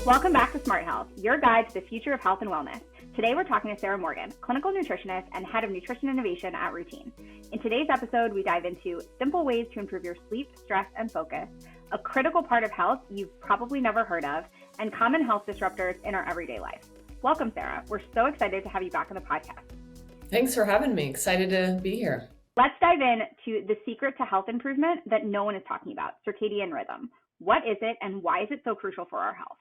Welcome back to Smart Health, your guide to the future of health and wellness. Today we're talking to Sarah Morgan, clinical nutritionist and head of nutrition innovation at Rootine. In today's episode, we dive into simple ways to improve your sleep, stress, and focus, a critical part of health you've probably never heard of, and common health disruptors in our everyday life. Welcome, Sarah. We're so excited to have you back on the podcast. Thanks for having me. Excited to be here. Let's dive into the secret to health improvement that no one is talking about, circadian rhythm. What is it and why is it so crucial for our health?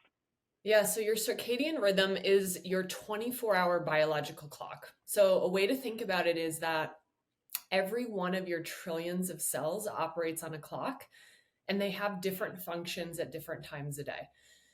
Yeah, so your circadian rhythm is your 24-hour biological clock. So a way to think about it is that every one of your trillions of cells operates on a clock, and they have different functions at different times a day.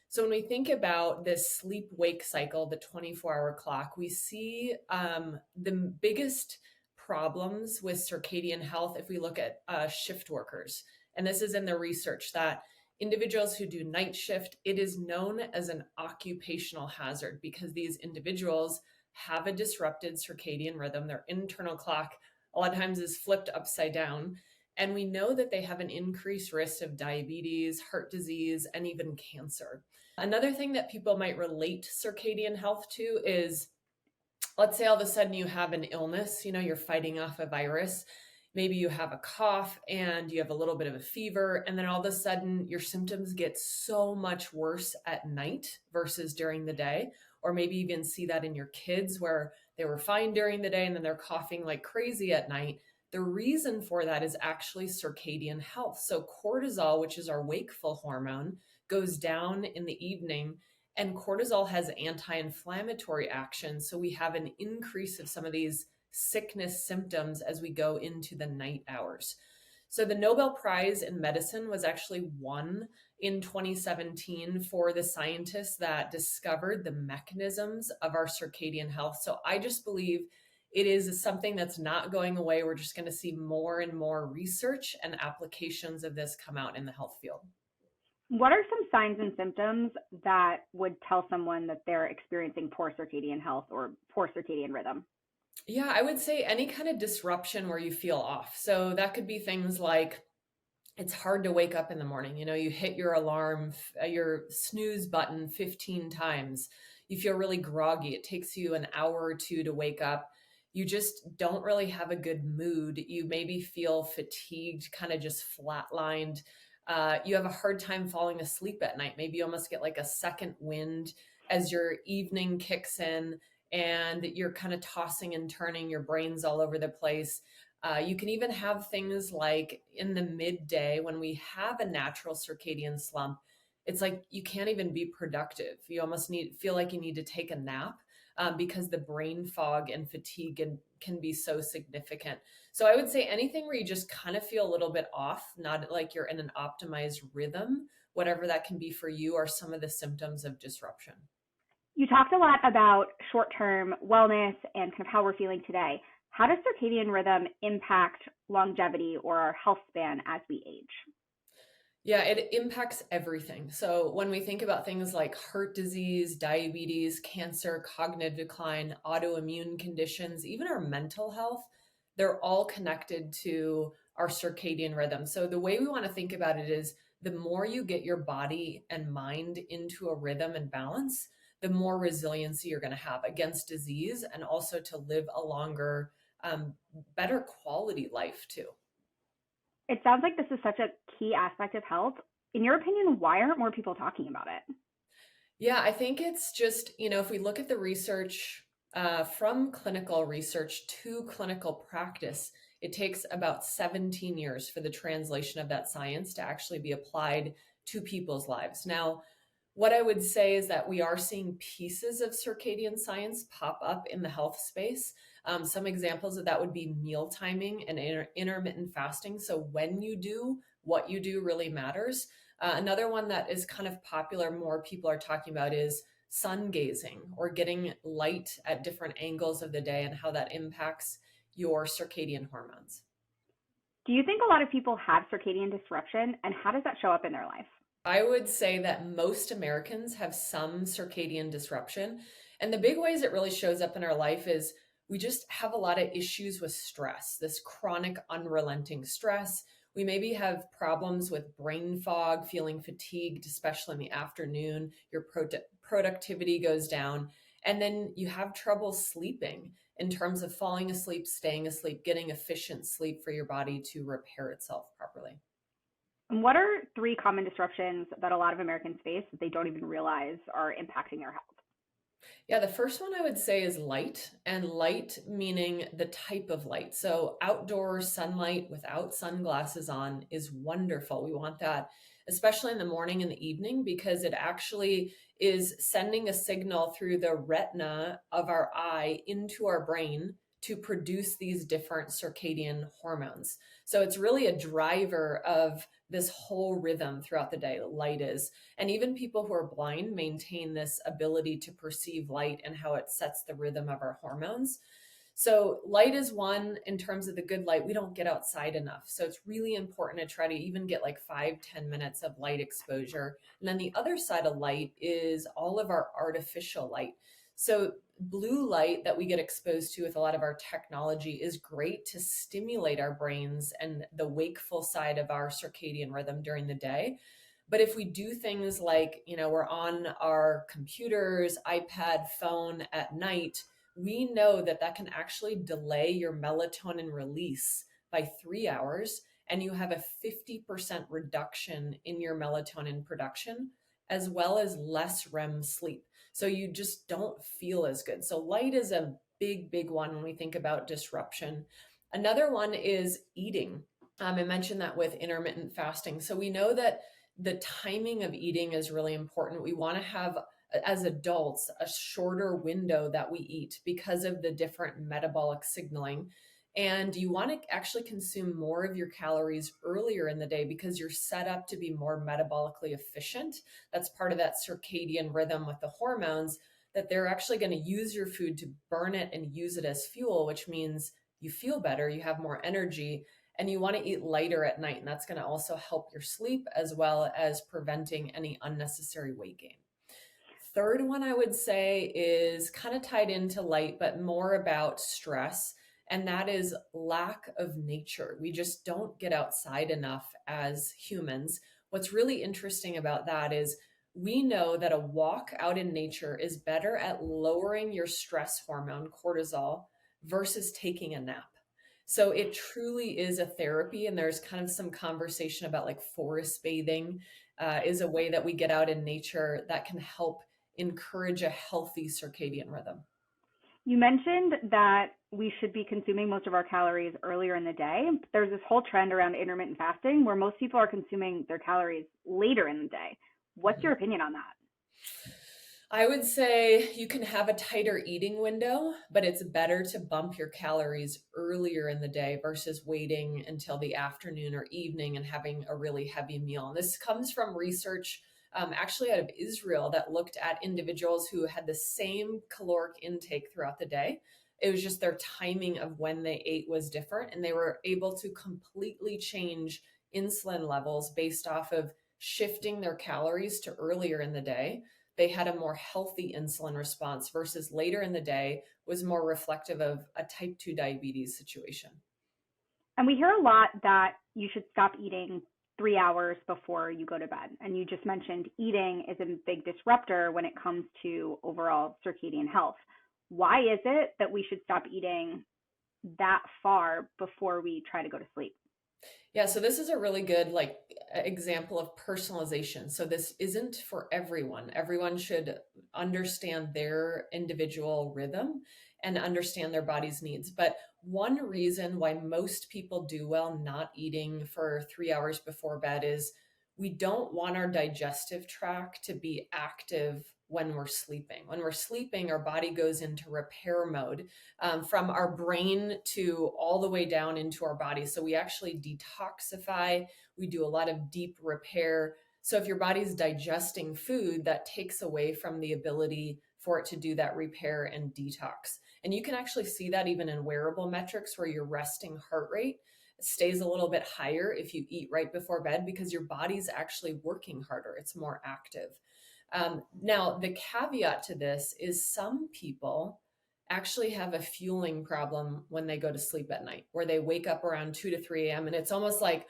So when we think about this sleep-wake cycle, the 24-hour clock, we see the biggest problems with circadian health if we look at shift workers. And this is in the research that individuals who do night shift, it is known as an occupational hazard because these individuals have a disrupted circadian rhythm. Their internal clock a lot of times is flipped upside down. And we know that they have an increased risk of diabetes, heart disease, and even cancer. Another thing that people might relate circadian health to is, let's say all of a sudden you have an illness, you're fighting off a virus. Maybe you have a cough and you have a little bit of a fever, and then all of a sudden your symptoms get so much worse at night versus during the day. Or maybe even see that in your kids where they were fine during the day and then they're coughing like crazy at night. The reason for that is actually circadian health. So cortisol, which is our wakeful hormone, goes down in the evening, and cortisol has anti-inflammatory action. So we have an increase of some of these sickness symptoms as we go into the night hours. So the Nobel Prize in Medicine was actually won in 2017 for the scientists that discovered the mechanisms of our circadian health. So I just believe it is something that's not going away. We're just going to see more and more research and applications of this come out in the health field. What are some signs and symptoms that would tell someone that they're experiencing poor circadian health or poor circadian rhythm? Yeah, I would say any kind of disruption where you feel off. So that could be things like it's hard to wake up in the morning. You hit your alarm, your snooze button 15 times. You feel really groggy. It takes you an hour or two to wake up. You just don't really have a good mood. You maybe feel fatigued, kind of just flatlined. You have a hard time falling asleep at night. Maybe you almost get like a second wind as your evening kicks in and you're kind of tossing and turning, your brain's all over the place. You can even have things like in the midday when we have a natural circadian slump, it's like you can't even be productive. You almost feel like you need to take a nap because the brain fog and fatigue can be so significant. So I would say anything where you just kind of feel a little bit off, not like you're in an optimized rhythm, whatever that can be for you, are some of the symptoms of disruption. You talked a lot about short-term wellness and kind of how we're feeling today. How does circadian rhythm impact longevity or our health span as we age? Yeah, it impacts everything. So when we think about things like heart disease, diabetes, cancer, cognitive decline, autoimmune conditions, even our mental health, they're all connected to our circadian rhythm. So the way we want to think about it is the more you get your body and mind into a rhythm and balance, the more resiliency you're going to have against disease and also to live a longer, better quality life too. It sounds like this is such a key aspect of health. In your opinion, why aren't more people talking about it? Yeah, I think it's just, if we look at the research from clinical research to clinical practice, it takes about 17 years for the translation of that science to actually be applied to people's lives. Now, what I would say is that we are seeing pieces of circadian science pop up in the health space. Some examples of that would be meal timing and intermittent fasting. So when you do, what you do really matters. Another one that is kind of popular, more people are talking about, is sun gazing or getting light at different angles of the day and how that impacts your circadian hormones. Do you think a lot of people have circadian disruption, and how does that show up in their life? I would say that most Americans have some circadian disruption. And the big ways it really shows up in our life is we just have a lot of issues with stress, this chronic, unrelenting stress. We maybe have problems with brain fog, feeling fatigued, especially in the afternoon. Your productivity goes down. And then you have trouble sleeping in terms of falling asleep, staying asleep, getting efficient sleep for your body to repair itself properly. And what are three common disruptions that a lot of Americans face that they don't even realize are impacting their health? Yeah, the first one I would say is light, and light meaning the type of light. So outdoor sunlight without sunglasses on is wonderful. We want that, especially in the morning and the evening, because it actually is sending a signal through the retina of our eye into our brain to produce these different circadian hormones. So it's really a driver of this whole rhythm throughout the day. Light is. And even people who are blind maintain this ability to perceive light and how it sets the rhythm of our hormones. So light is one. In terms of the good light, we don't get outside enough. So it's really important to try to even get like 5-10 minutes of light exposure. And then the other side of light is all of our artificial light. So blue light that we get exposed to with a lot of our technology is great to stimulate our brains and the wakeful side of our circadian rhythm during the day. But if we do things like, we're on our computers, iPad, phone at night, we know that that can actually delay your melatonin release by 3 hours, and you have a 50% reduction in your melatonin production, as well as less REM sleep. So you just don't feel as good. So light is a big, big one when we think about disruption. Another one is eating. I mentioned that with intermittent fasting. So we know that the timing of eating is really important. We want to have, as adults, a shorter window that we eat because of the different metabolic signaling. And you want to actually consume more of your calories earlier in the day because you're set up to be more metabolically efficient. That's part of that circadian rhythm with the hormones, that they're actually going to use your food to burn it and use it as fuel, which means you feel better, you have more energy, and you want to eat lighter at night. And that's going to also help your sleep as well as preventing any unnecessary weight gain. Third one I would say is kind of tied into light, but more about stress. And that is lack of nature. We just don't get outside enough as humans. What's really interesting about that is we know that a walk out in nature is better at lowering your stress hormone, cortisol, versus taking a nap. So it truly is a therapy. And there's kind of some conversation about like forest bathing is a way that we get out in nature that can help encourage a healthy circadian rhythm. You mentioned that we should be consuming most of our calories earlier in the day. There's this whole trend around intermittent fasting where most people are consuming their calories later in the day. What's your opinion on that? I would say you can have a tighter eating window, but it's better to bump your calories earlier in the day versus waiting until the afternoon or evening and having a really heavy meal. And this comes from research actually out of Israel that looked at individuals who had the same caloric intake throughout the day. It was just their timing of when they ate was different, and they were able to completely change insulin levels based off of shifting their calories to earlier in the day. They had a more healthy insulin response versus later in the day was more reflective of a type 2 diabetes situation. And we hear a lot that you should stop eating 3 hours before you go to bed. And you just mentioned eating is a big disruptor when it comes to overall circadian health. Why is it that we should stop eating that far before we try to go to sleep? Yeah, so this is a really good example of personalization. So this isn't for everyone. Everyone should understand their individual rhythm and understand their body's needs. But one reason why most people do well not eating for 3 hours before bed is we don't want our digestive tract to be active when we're sleeping. When we're sleeping, our body goes into repair mode from our brain to all the way down into our body. So we actually detoxify. We do a lot of deep repair. So if your body's digesting food, that takes away from the ability for it to do that repair and detox. And you can actually see that even in wearable metrics where your resting heart rate stays a little bit higher if you eat right before bed because your body's actually working harder. It's more active. Now, the caveat to this is some people actually have a fueling problem when they go to sleep at night, where they wake up around 2 to 3 a.m. and it's almost like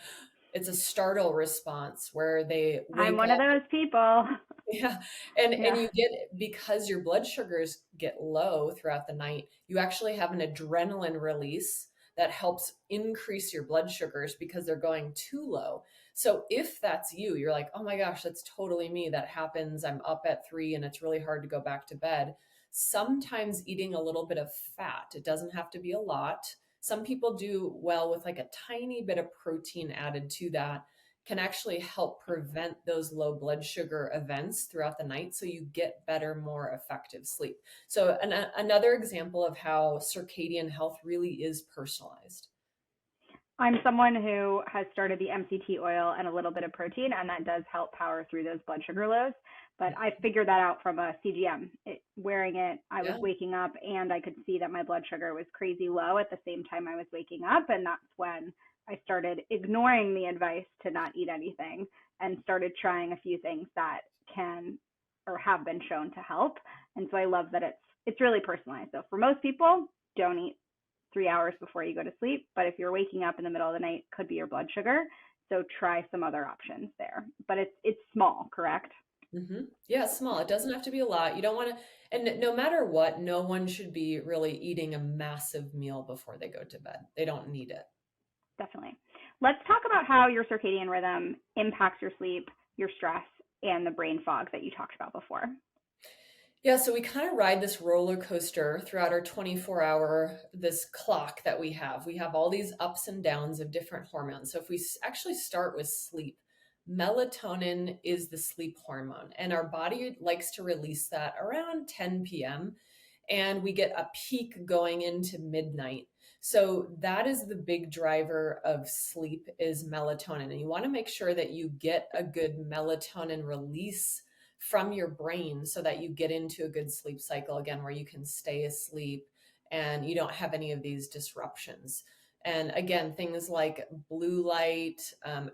It's a startle response where they I'm wake one of up. those people. Yeah. And Yeah. you get, because your blood sugars get low throughout the night, you actually have an adrenaline release that helps increase your blood sugars because they're going too low. So if that's you, you're like, oh my gosh, that's totally me. That happens. I'm up at 3 and it's really hard to go back to bed. Sometimes eating a little bit of fat, it doesn't have to be a lot. Some people do well with like a tiny bit of protein added to that, can actually help prevent those low blood sugar events throughout the night so you get better, more effective sleep. So another example of how circadian health really is personalized. I'm someone who has started the MCT oil and a little bit of protein, and that does help power through those blood sugar lows. But I figured that out from a CGM. Wearing it, I was Yeah. waking up and I could see that my blood sugar was crazy low at the same time I was waking up. And that's when I started ignoring the advice to not eat anything and started trying a few things that can or have been shown to help. And so I love that it's really personalized. So for most people, don't eat 3 hours before you go to sleep. But if you're waking up in the middle of the night, could be your blood sugar. So try some other options there. But it's small, correct? Yeah, small. It doesn't have to be a lot. You don't want to, and no matter what, no one should be really eating a massive meal before they go to bed. They don't need it. Definitely. Let's talk about how your circadian rhythm impacts your sleep, your stress, and the brain fog that you talked about before. Yeah, so we kind of ride this roller coaster throughout our 24-hour, this clock that we have. We have all these ups and downs of different hormones. So if we actually start with sleep, melatonin is the sleep hormone, and our body likes to release that around 10 p.m. and we get a peak going into midnight. So that is the big driver of sleep is melatonin. And you want to make sure that you get a good melatonin release from your brain so that you get into a good sleep cycle again, where you can stay asleep and you don't have any of these disruptions. And again, things like blue light,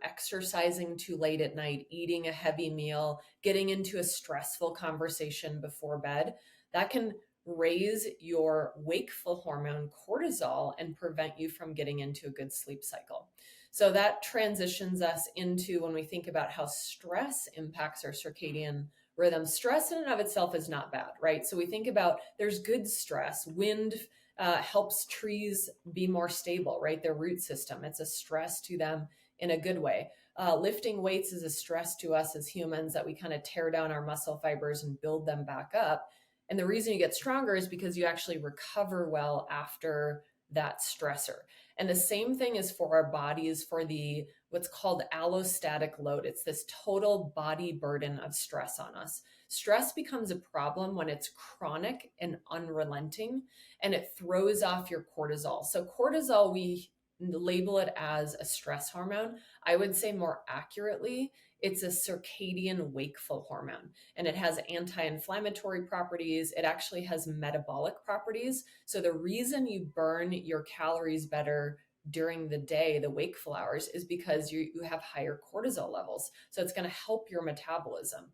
exercising too late at night, eating a heavy meal, getting into a stressful conversation before bed, that can raise your wakeful hormone cortisol and prevent you from getting into a good sleep cycle. So that transitions us into when we think about how stress impacts our circadian rhythm. Stress in and of itself is not bad, right? So we think about there's good stress. Wind helps trees be more stable, right? Their root system, it's a stress to them in a good way. Lifting weights is a stress to us as humans that we kind of tear down our muscle fibers and build them back up. And the reason you get stronger is because you actually recover well after that stressor. And the same thing is for our bodies for the what's called allostatic load. It's this total body burden of stress on us. Stress becomes a problem when it's chronic and unrelenting, and it throws off your cortisol. So cortisol, we label it as a stress hormone. I would say more accurately, it's a circadian wakeful hormone, and it has anti-inflammatory properties. It actually has metabolic properties. So the reason you burn your calories better during the day, the wakeful hours, is because you have higher cortisol levels. So it's going to help your metabolism.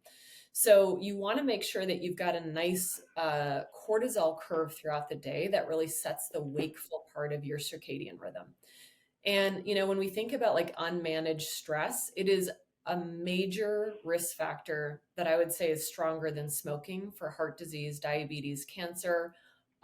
So you want to make sure that you've got a nice cortisol curve throughout the day that really sets the wakeful part of your circadian rhythm. And, when we think about like unmanaged stress, it is a major risk factor that I would say is stronger than smoking for heart disease, diabetes, cancer,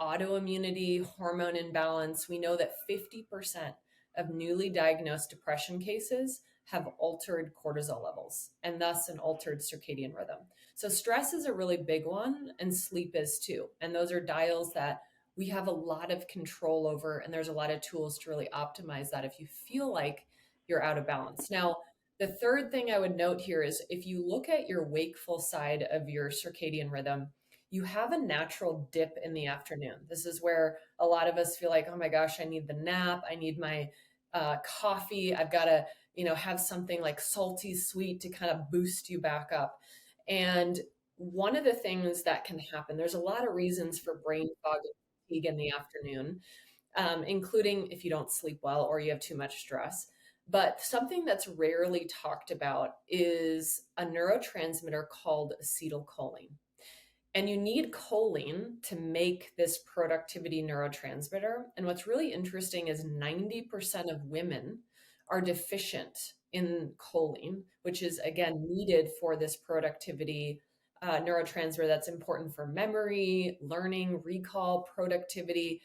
autoimmunity, hormone imbalance. We know that 50% of newly diagnosed depression cases have altered cortisol levels and thus an altered circadian rhythm. So stress is a really big one, and sleep is too. And those are dials that we have a lot of control over, and there's a lot of tools to really optimize that if you feel like you're out of balance. Now, the third thing I would note here is if you look at your wakeful side of your circadian rhythm, you have a natural dip in the afternoon. This is where a lot of us feel like, oh my gosh, I need the nap. I need my coffee. I've got to, have something like salty sweet to kind of boost you back up. And one of the things that can happen, there's a lot of reasons for brain fog and fatigue in the afternoon, including if you don't sleep well or you have too much stress. But something that's rarely talked about is a neurotransmitter called acetylcholine. And you need choline to make this productivity neurotransmitter. And what's really interesting is 90% of women are deficient in choline, which is again needed for this productivity neurotransmitter that's important for memory, learning, recall, productivity.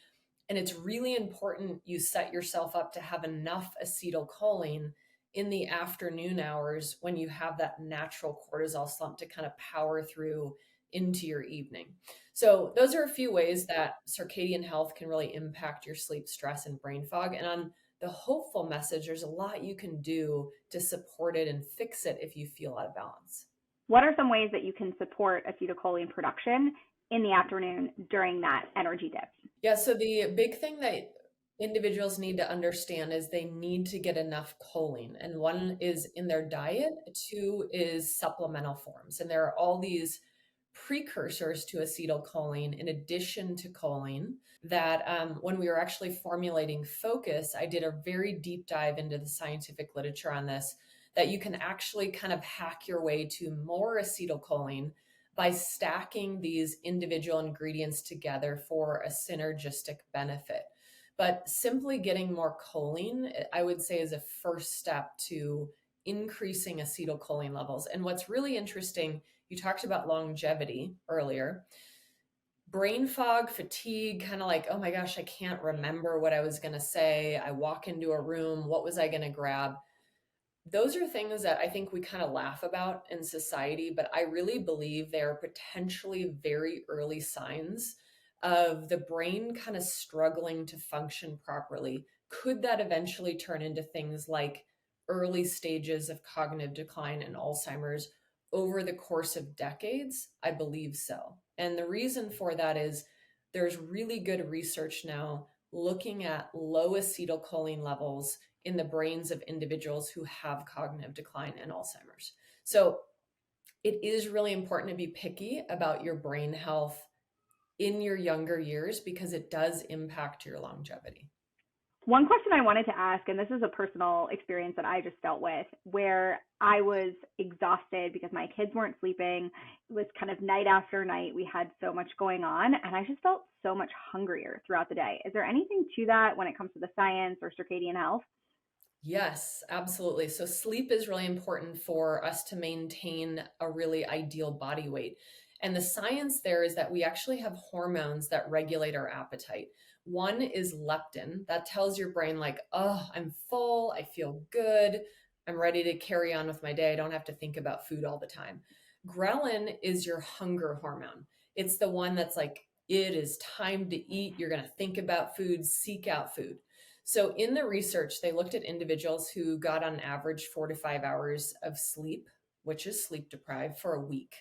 And it's really important you set yourself up to have enough acetylcholine in the afternoon hours when you have that natural cortisol slump to kind of power through into your evening. So those are a few ways that circadian health can really impact your sleep, stress, and brain fog. And on the hopeful message, there's a lot you can do to support it and fix it if you feel out of balance. What are some ways that you can support acetylcholine production in the afternoon during that energy dip? Yeah, so the big thing that individuals need to understand is they need to get enough choline. And one is in their diet, two is supplemental forms. And there are all these precursors to acetylcholine in addition to choline that when we were actually formulating Focus, I did a very deep dive into the scientific literature on this, that you can actually kind of hack your way to more acetylcholine by stacking these individual ingredients together for a synergistic benefit. But simply getting more choline, I would say, is a first step to increasing acetylcholine levels. And what's really interesting, you talked about longevity earlier. Brain fog, fatigue, kind of like, oh my gosh, I can't remember what I was going to say. I walk into a room, what was I going to grab? Those are things that I think we kind of laugh about in society, but I really believe they are potentially very early signs of the brain kind of struggling to function properly. Could that eventually turn into things like early stages of cognitive decline and Alzheimer's over the course of decades? I believe so. And the reason for that is there's really good research now looking at low acetylcholine levels in the brains of individuals who have cognitive decline and Alzheimer's. So it is really important to be picky about your brain health in your younger years because it does impact your longevity. One question I wanted to ask, and this is a personal experience that I just dealt with, where I was exhausted because my kids weren't sleeping. It was kind of night after night. We had so much going on, and I just felt so much hungrier throughout the day. Is there anything to that when it comes to the science or circadian health? Yes, absolutely. So sleep is really important for us to maintain a really ideal body weight. And the science there is that we actually have hormones that regulate our appetite. One is leptin that tells your brain like, oh, I'm full, I feel good, I'm ready to carry on with my day. I don't have to think about food all the time. Ghrelin is your hunger hormone. It's the one that's like, it is time to eat. You're going to think about food, seek out food. So in the research, they looked at individuals who got on average 4 to 5 hours of sleep, which is sleep deprived, for a week.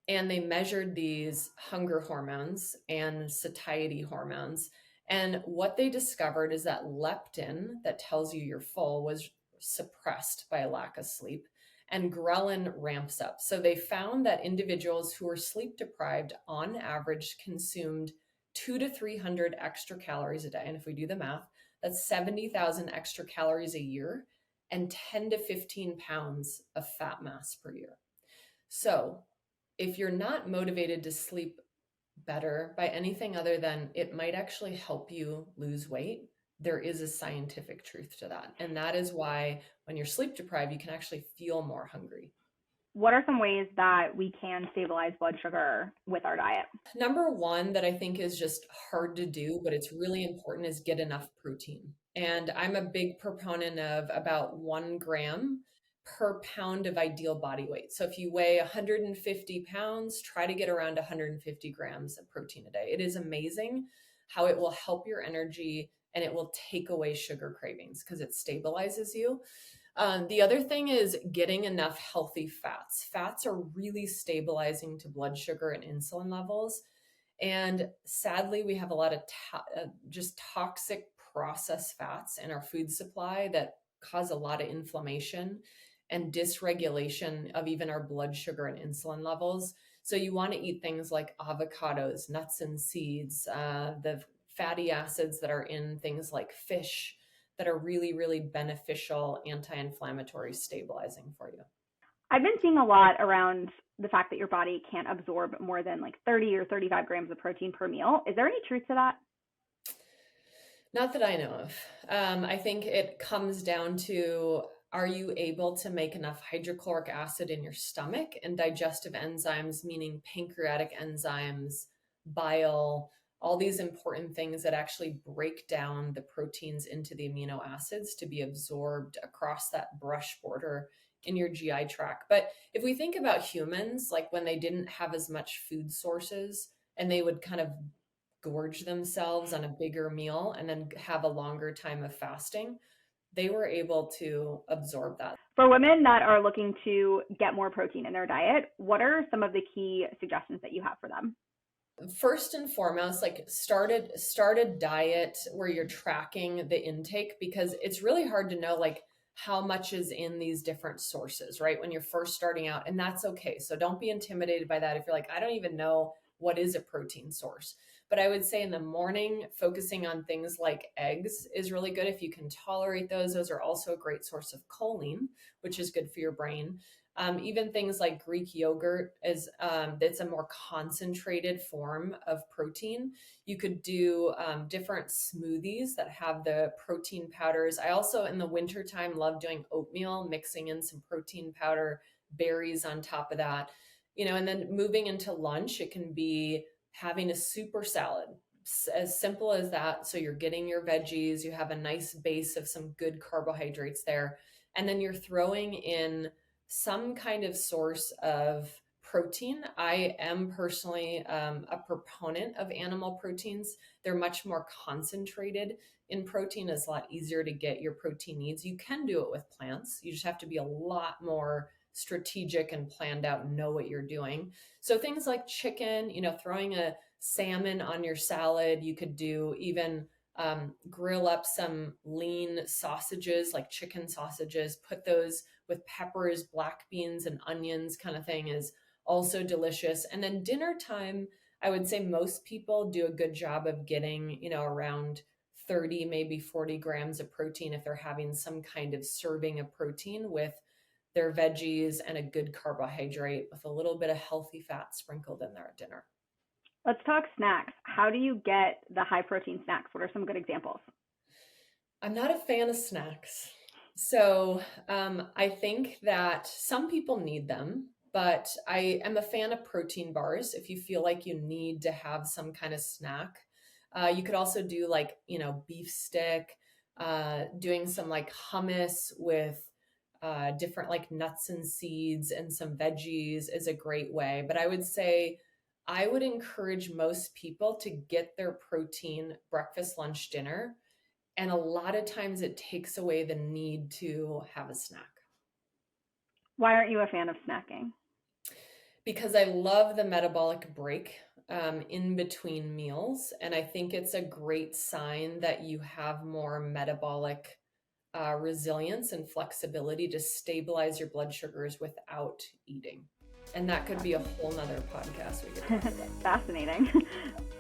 And they measured these hunger hormones and satiety hormones. And what they discovered is that leptin, that tells you you're full, was suppressed by a lack of sleep, and ghrelin ramps up. So they found that individuals who were sleep deprived on average consumed 200 to 300 extra calories a day. And if we do the math, that's 70,000 extra calories a year and 10 to 15 pounds of fat mass per year. So if you're not motivated to sleep better by anything other than it might actually help you lose weight, there is a scientific truth to that. And that is why when you're sleep deprived, you can actually feel more hungry. What are some ways that we can stabilize blood sugar with our diet? Number one that I think is just hard to do, but it's really important, is get enough protein. And I'm a big proponent of about 1 gram per pound of ideal body weight. So if you weigh 150 pounds, try to get around 150 grams of protein a day. It is amazing how it will help your energy and it will take away sugar cravings because it stabilizes you. The other thing is getting enough healthy fats. Fats are really stabilizing to blood sugar and insulin levels. And sadly, we have a lot of just toxic processed fats in our food supply that cause a lot of inflammation and dysregulation of even our blood sugar and insulin levels. So you want to eat things like avocados, nuts and seeds, the fatty acids that are in things like fish, that are really, really beneficial, anti-inflammatory, stabilizing for you. I've been seeing a lot around the fact that your body can't absorb more than like 30 or 35 grams of protein per meal. Is there any truth to that? Not that I know of. I think it comes down to Are you able to make enough hydrochloric acid in your stomach and digestive enzymes, meaning pancreatic enzymes, bile, all these important things that actually break down the proteins into the amino acids to be absorbed across that brush border in your GI tract. But if we think about humans, like when they didn't have as much food sources and they would kind of gorge themselves on a bigger meal and then have a longer time of fasting, they were able to absorb that. For women that are looking to get more protein in their diet, what are some of the key suggestions that you have for them? First and foremost, like start a diet where you're tracking the intake, because it's really hard to know like how much is in these different sources, right? When you're first starting out, and that's okay. So don't be intimidated by that. If you're like, I don't even know what is a protein source. But I would say in the morning, focusing on things like eggs is really good if you can tolerate those. Those are also a great source of choline, which is good for your brain. Even things like Greek yogurt is that's a more concentrated form of protein. You could do different smoothies that have the protein powders. I also in the wintertime love doing oatmeal, mixing in some protein powder, berries on top of that. And then moving into lunch, it can be having a super salad, as simple as that. So you're getting your veggies, you have a nice base of some good carbohydrates there, and then you're throwing in some kind of source of protein. I am personally a proponent of animal proteins. They're much more concentrated in protein. It's a lot easier to get your protein needs. You can do it with plants. You just have to be a lot more strategic and planned out and know what you're doing. So things like chicken, throwing a salmon on your salad. You could do even grill up some lean sausages, like chicken sausages, put those with peppers, black beans, and onions kind of thing is also delicious. And then dinner time, I would say most people do a good job of getting, around 30, maybe 40 grams of protein if they're having some kind of serving of protein with their veggies and a good carbohydrate with a little bit of healthy fat sprinkled in there at dinner. Let's talk snacks. How do you get the high protein snacks? What are some good examples? I'm not a fan of snacks. So I think that some people need them, but I am a fan of protein bars. If you feel like you need to have some kind of snack, you could also do like, beef stick, doing some like hummus with different like nuts and seeds and some veggies is a great way. But I would say I would encourage most people to get their protein breakfast, lunch, dinner. And a lot of times it takes away the need to have a snack. Why aren't you a fan of snacking? Because I love the metabolic break in between meals. And I think it's a great sign that you have more metabolic resilience and flexibility to stabilize your blood sugars without eating. And that could be a whole nother podcast we could talk about. Fascinating.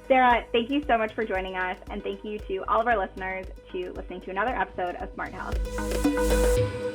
Sarah, thank you so much for joining us. And thank you to all of our listeners to listening to another episode of Smart Health.